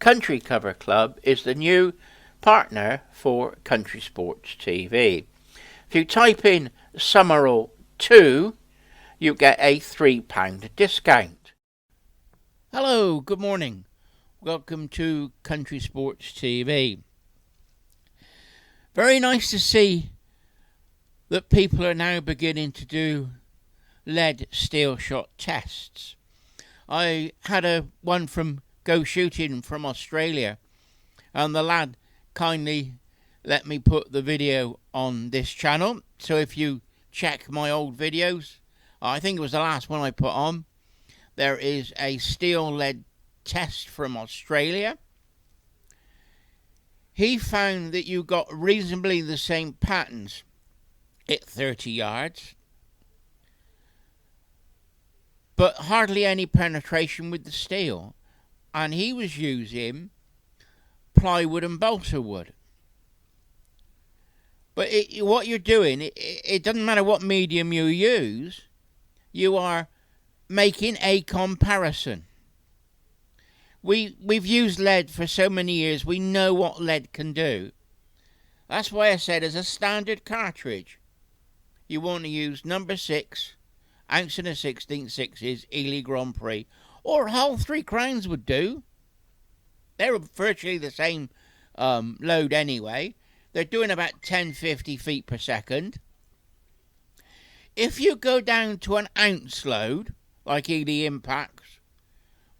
Country Cover Club is the new partner for Country Sports TV. If you type in Summerall 2, you get a £3 discount. Hello, good morning. Welcome to Country Sports TV. Very nice to see that people are now beginning to do lead steel shot tests. I had one from Go Shooting from Australia, and the lad kindly let me put the video on this channel. So if you check my old videos, I think it was the last one I put on, there is a steel lead test from Australia. He found that you got reasonably the same patterns at 30 yards, but hardly any penetration with the steel. And he was using plywood and balsa wood. But what you're doing, it doesn't matter what medium you use, you are making a comparison. We've used lead for so many years, we know what lead can do. That's why I said as a standard cartridge, you want to use number 6, ounce and a 16/6 Ely Grand Prix, or whole 3 crowns would do. They're virtually the same load anyway. They're doing about 1050 feet per second. If you go down to an ounce load, like Ely Impacts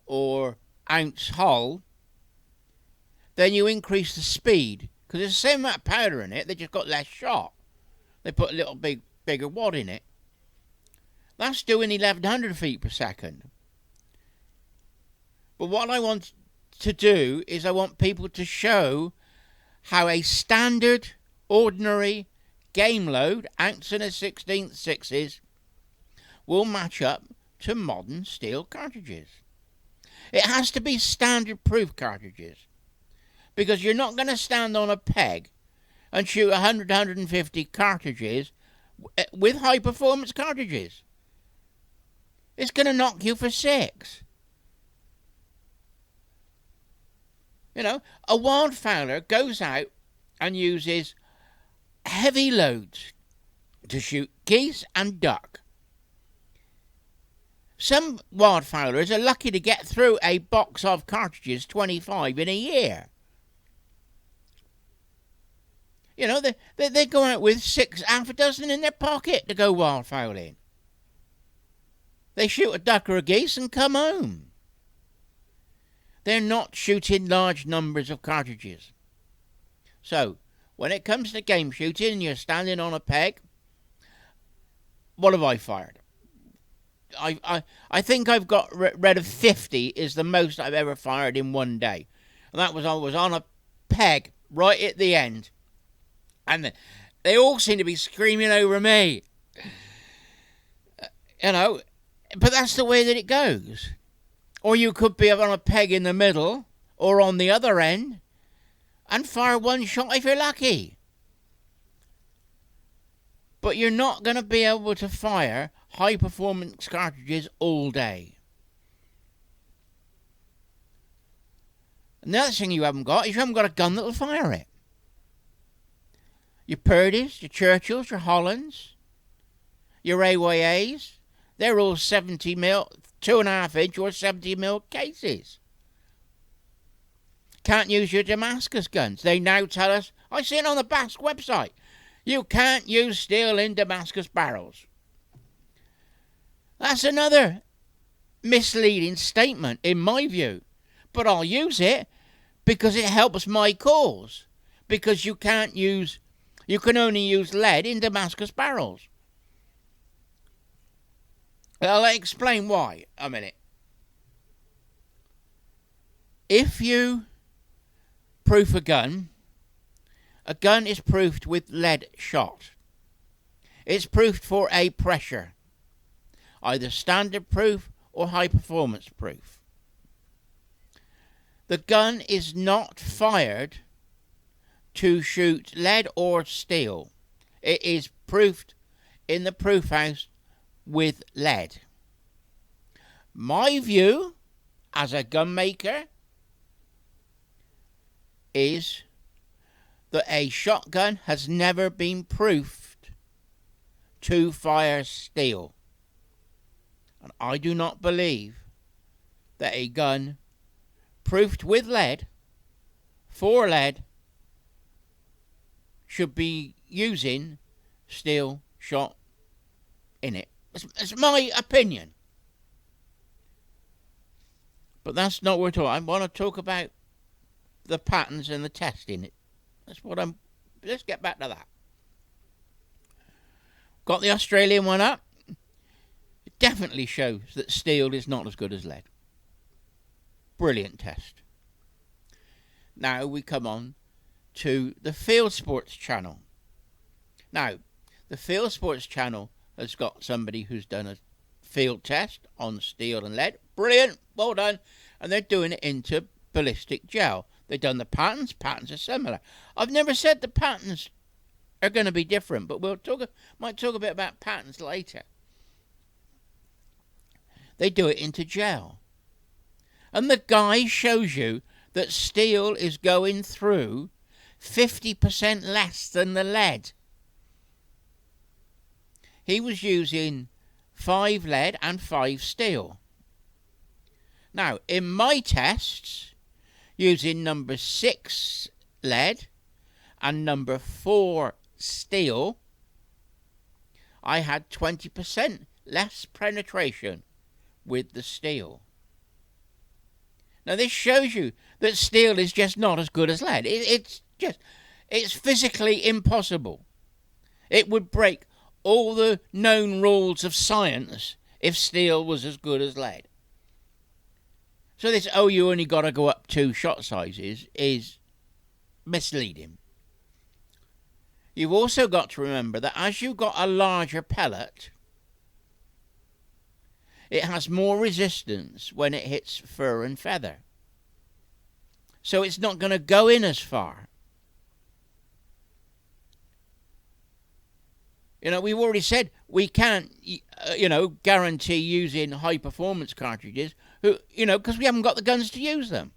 or ounce hull, then you increase the speed, because there's the same amount of powder in it, they just got less shot. They put a little bigger wad in it. That's doing 1100 feet per second. But what I want to do is I want people to show how a standard, ordinary game load, ounce and a 16/6, will match up to modern steel cartridges. It has to be standard proof cartridges, because you're not going to stand on a peg and shoot 150 cartridges with high performance cartridges. It's going to knock you for 6. You know, a wildfowler goes out and uses heavy loads to shoot geese and duck. Some wildfowlers are lucky to get through a box of cartridges, 25 in a year. You know, they go out with half a dozen in their pocket to go wildfowling. They shoot a duck or a geese and come home. They're not shooting large numbers of cartridges. So, when it comes to game shooting and you're standing on a peg, what have I fired? I think I've got rid of 50 is the most I've ever fired in one day. And that was I was on a peg right at the end. And they all seem to be screaming over me. You know, but that's the way that it goes. Or you could be on a peg in the middle, or on the other end, and fire one shot if you're lucky. But you're not going to be able to fire high-performance cartridges all day. And the other thing you haven't got is you haven't got a gun that'll fire it. Your Purdy's, your Churchills, your Hollands, your AYAs, they're all 70 mil, 2.5 inch or 70 mil cases. Can't use your Damascus guns. They now tell us, I see it on the Basque website, you can't use steel in Damascus barrels. That's another misleading statement in my view. But I'll use it because it helps my cause. Because you can only use lead in Damascus barrels. I'll explain why a minute. If you proof a gun is proofed with lead shot. It's proofed for a pressure, either standard proof or high performance proof. The gun is not fired to shoot lead or steel. It is proofed in the proof house with lead. My view as a gun maker is that a shotgun has never been proofed to fire steel. And I do not believe that a gun proofed with lead, for lead, should be using steel shot in it. It's my opinion. But that's not what we're talking. I want to talk about the patterns and the testing. That's what I'm. Let's get back to that. Got the Australian one up. It definitely shows that steel is not as good as lead. Brilliant test. Now we come on to the Fieldsports Channel. Now, the Fieldsports Channel has got somebody who's done a field test on steel and lead. Brilliant, well done. And they're doing it into ballistic gel. They've done the patterns. Patterns are similar. I've never said the patterns are going to be different, but might talk a bit about patterns later. They do it into gel. And the guy shows you that steel is going through 50% less than the lead. He was using 5 lead and 5 steel. Now, in my tests, using number 6 lead and number 4 steel, I had 20% less penetration with the steel. Now, this shows you that steel is just not as good as lead. It's physically impossible. It would break all the known rules of science if steel was as good as lead. So this, you only got to go up 2 shot sizes, is misleading. You've also got to remember that as you've got a larger pellet, it has more resistance when it hits fur and feather. So it's not going to go in as far. We've already said we can't, guarantee using high-performance cartridges, because we haven't got the guns to use them.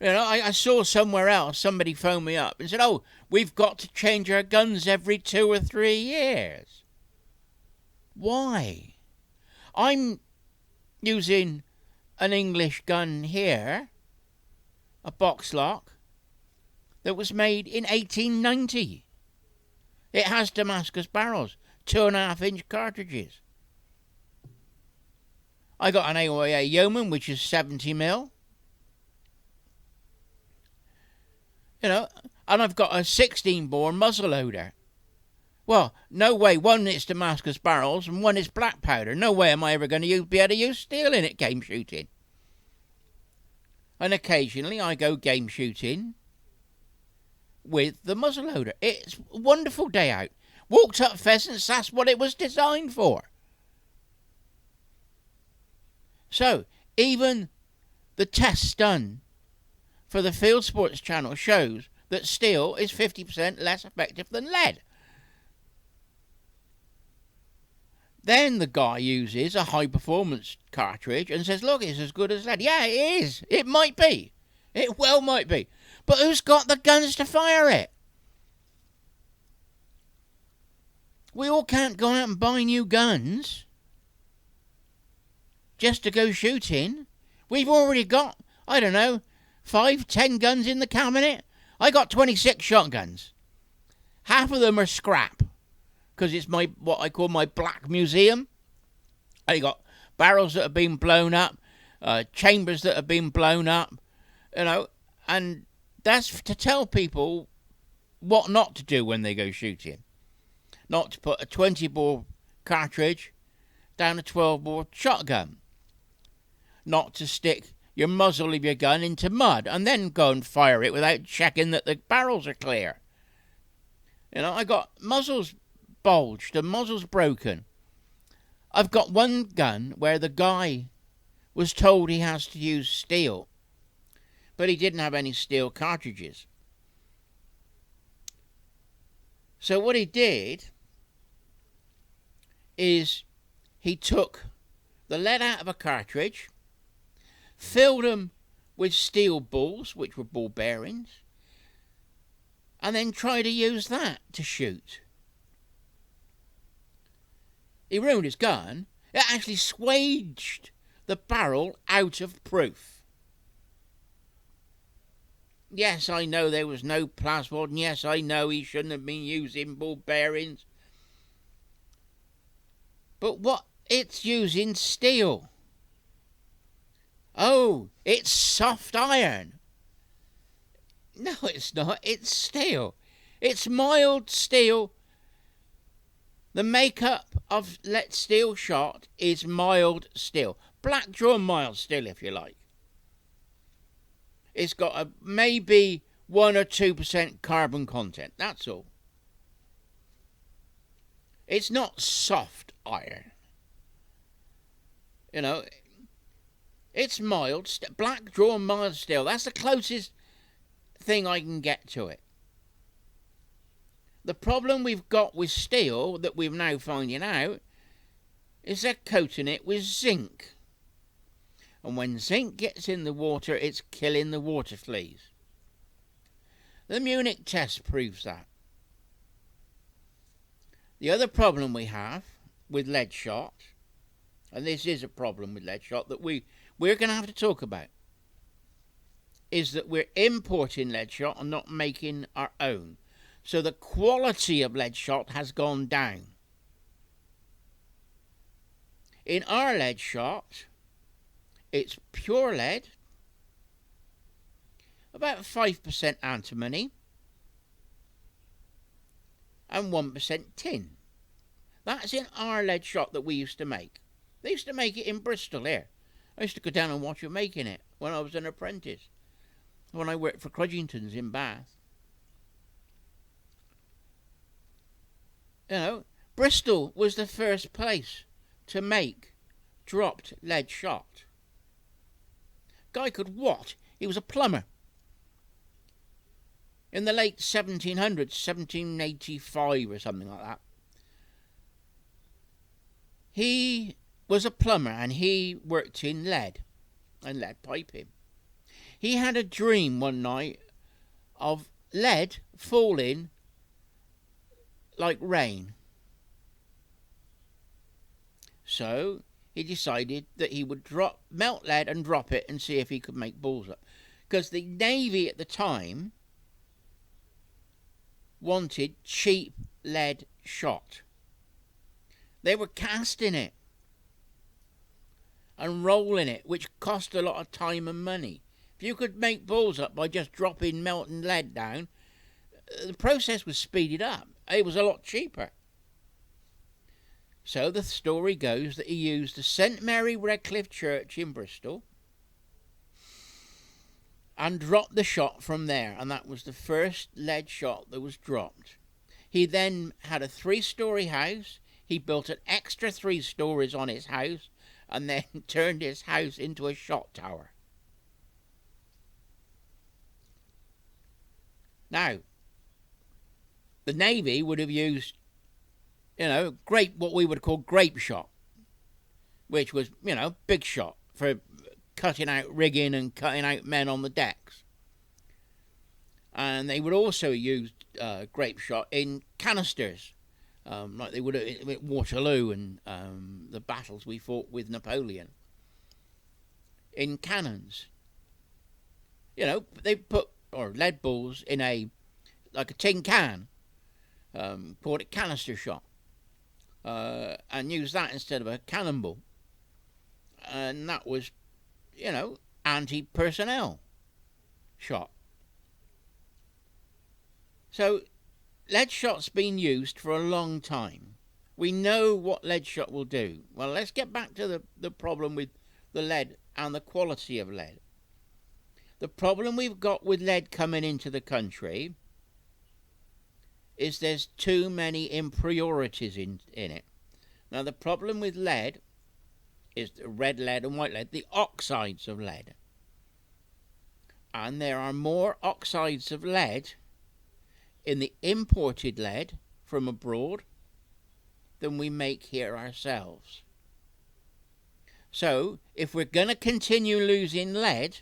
I saw somewhere else, somebody phoned me up and said, we've got to change our guns every 2 or 3 years. Why? I'm using an English gun here, a box lock, that was made in 1890. It has Damascus barrels, 2.5-inch cartridges. I got an AOA Yeoman, which is 70mm. And I've got a 16-bore muzzleloader. Well, no way. One is Damascus barrels and one is black powder. No way am I ever going to be able to use steel in it game shooting. And occasionally I go game shooting with the muzzleloader. It's a wonderful day out. Walked up pheasants, that's what it was designed for. So, even the tests done for the Fieldsports Channel shows that steel is 50% less effective than lead. Then the guy uses a high-performance cartridge and says, look, it's as good as lead. Yeah, it is. It might be. It well might be. But who's got the guns to fire it? We all can't go out and buy new guns just to go shooting. We've already got, 5, 10 guns in the cabinet. I got 26 shotguns. Half of them are scrap, because it's what I call my black museum. I got barrels that have been blown up, chambers that have been blown up, and that's to tell people what not to do when they go shooting. Not to put a 20-bore cartridge down a 12-bore shotgun. Not to stick your muzzle of your gun into mud and then go and fire it without checking that the barrels are clear. I got muzzles bulged and muzzles broken. I've got one gun where the guy was told he has to use steel, but he didn't have any steel cartridges. So what he did is he took the lead out of a cartridge, filled them with steel balls, which were ball bearings, and then tried to use that to shoot. He ruined his gun. It actually swaged the barrel out of proof. Yes, I know there was no plasmod, and yes, I know he shouldn't have been using ball bearings. But what? It's using steel. Oh, it's soft iron. No, it's not. It's steel. It's mild steel. The makeup of steel shot is mild steel. Black drawn mild steel, if you like. It's got a maybe 1 or 2% carbon content. That's all. It's not soft iron. You know, it's mild, black drawn mild steel. That's the closest thing I can get to it. The problem we've got with steel that we're now finding out is they're coating it with zinc. And when zinc gets in the water, it's killing the water fleas. The Munich test proves that. The other problem we have with lead shot, and this is a problem with lead shot that we're going to have to talk about, is that we're importing lead shot and not making our own. So the quality of lead shot has gone down. In our lead shot, it's pure lead, about 5% antimony, and 1% tin. That's in our lead shot that we used to make. They used to make it in Bristol here. I used to go down and watch them making it when I was an apprentice, when I worked for Crudgington's in Bath. You know, Bristol was the first place to make dropped lead shot. Guy could what? He was a plumber. In the late 1700s, 1785 or something like that. He was a plumber and he worked in lead and lead piping. He had a dream one night of lead falling like rain. So he decided that he would melt lead and drop it and see if he could make balls up. Because the Navy at the time wanted cheap lead shot. They were casting it and rolling it, which cost a lot of time and money. If you could make balls up by just dropping melting lead down, the process was speeded up. It was a lot cheaper. So the story goes that he used the St Mary Redcliffe Church in Bristol and dropped the shot from there, and that was the first lead shot that was dropped. He then had a 3-story house. He built an extra 3 stories on his house and then turned his house into a shot tower. Now, the Navy would have used, what we would call grape shot, which was, big shot for cutting out rigging and cutting out men on the decks. And they would also use grape shot in canisters, like they would at Waterloo and the battles we fought with Napoleon. In cannons. They put lead balls in a tin can, called it canister shot, and use that instead of a cannonball. And that was, anti-personnel shot. So lead shot's been used for a long time. We know what lead shot will do. Well, let's get back to the problem with the lead and the quality of lead. The problem we've got with lead coming into the country is there's too many impurities in it. Now, the problem with lead is the red lead and white lead, the oxides of lead. And there are more oxides of lead in the imported lead from abroad than we make here ourselves. So, if we're going to continue losing lead,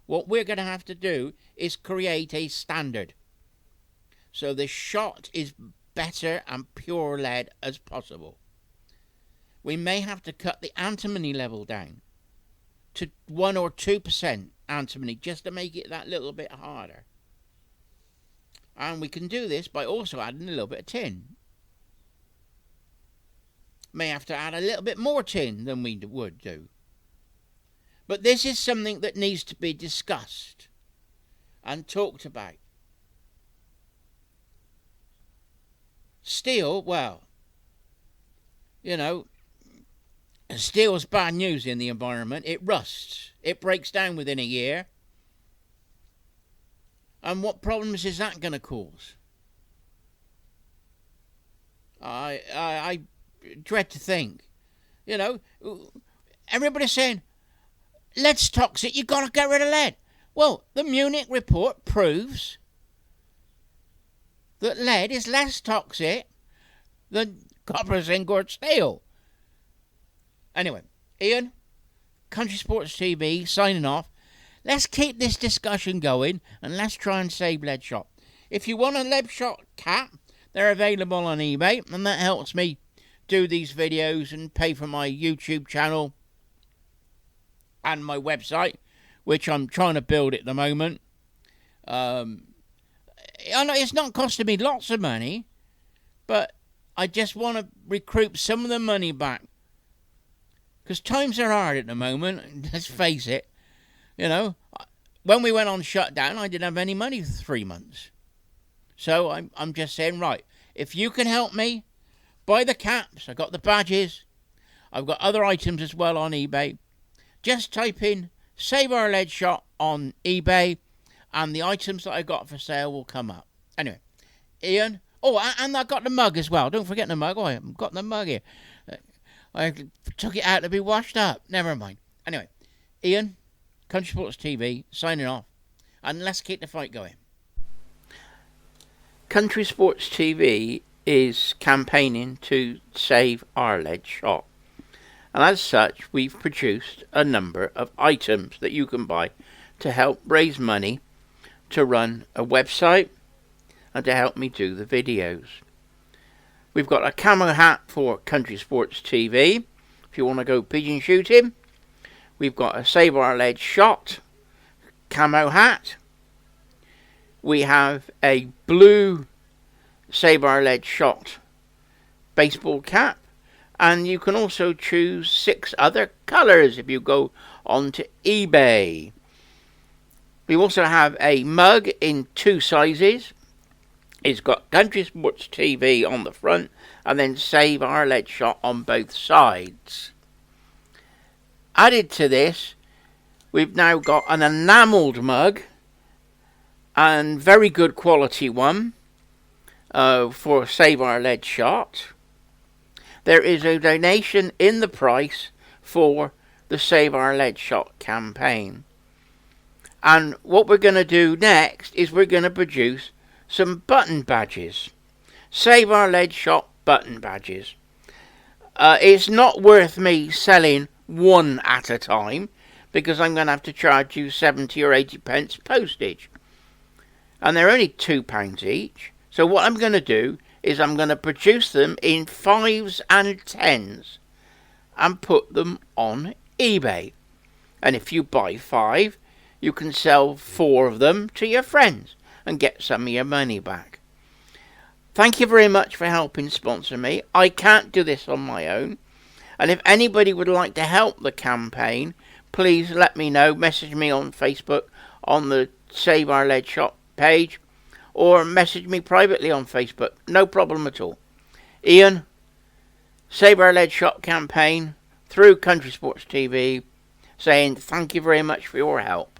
what we're going to have to do is create a standard. So the shot is better and pure lead as possible. We may have to cut the antimony level down to 1 or 2% antimony just to make it that little bit harder. And we can do this by also adding a little bit of tin. May have to add a little bit more tin than we would do. But this is something that needs to be discussed and talked about. Steel, well, you know, steel's bad news in the environment. It rusts. It breaks down within a year. And what problems is that going to cause? I dread to think. You know, everybody's saying, lead's toxic, you've got to get rid of lead. Well, the Munich report proves that lead is less toxic than copper, zinc, or steel. Anyway, Ian, Country Sports TV, signing off. Let's keep this discussion going and let's try and save lead shot. If you want a lead shot cap, they're available on eBay, and that helps me do these videos and pay for my YouTube channel and my website, which I'm trying to build at the moment. I know it's not costing me lots of money, but I just want to recoup some of the money back. Because times are hard at the moment, let's face it. You know, when we went on shutdown, I didn't have any money for 3 months. So I'm just saying, right, if you can help me buy the caps, I got the badges, I've got other items as well on eBay. Just type in Save Our Lead Shot on eBay, and the items that I got for sale will come up. Anyway, Ian. Oh, and I got the mug as well. Don't forget the mug. Oh, I've got the mug here. I took it out to be washed up. Never mind. Anyway, Ian, Country Sports TV, signing off. And let's keep the fight going. Country Sports TV is campaigning to save our lead shot. And as such, we've produced a number of items that you can buy to help raise money to run a website and to help me do the videos. We've got a camo hat for Country Sports TV if you want to go pigeon shooting. We've got a Save Our Lead Shot camo hat. We have a blue Save Our Lead Shot baseball cap. And you can also choose 6 other colours if you go onto eBay. We also have a mug in 2 sizes. It's got Country Sports TV on the front and then Save Our Lead Shot on both sides. Added to this, we've now got an enamelled mug, and very good quality one for Save Our Lead Shot. There is a donation in the price for the Save Our Lead Shot campaign. And what we're going to do next is we're going to produce some button badges. Save Our Lead Shot button badges. It's not worth me selling one at a time, because I'm going to have to charge you 70 or 80 pence postage. And they're only £2 each. So what I'm going to do is I'm going to produce them in 5s and 10s and put them on eBay. And if you buy 5, you can sell 4 of them to your friends and get some of your money back. Thank you very much for helping sponsor me. I can't do this on my own. And if anybody would like to help the campaign, please let me know. Message me on Facebook on the Save Our Lead Shot page, or message me privately on Facebook. No problem at all. Ian, Save Our Lead Shot campaign through Country Sports TV, saying thank you very much for your help.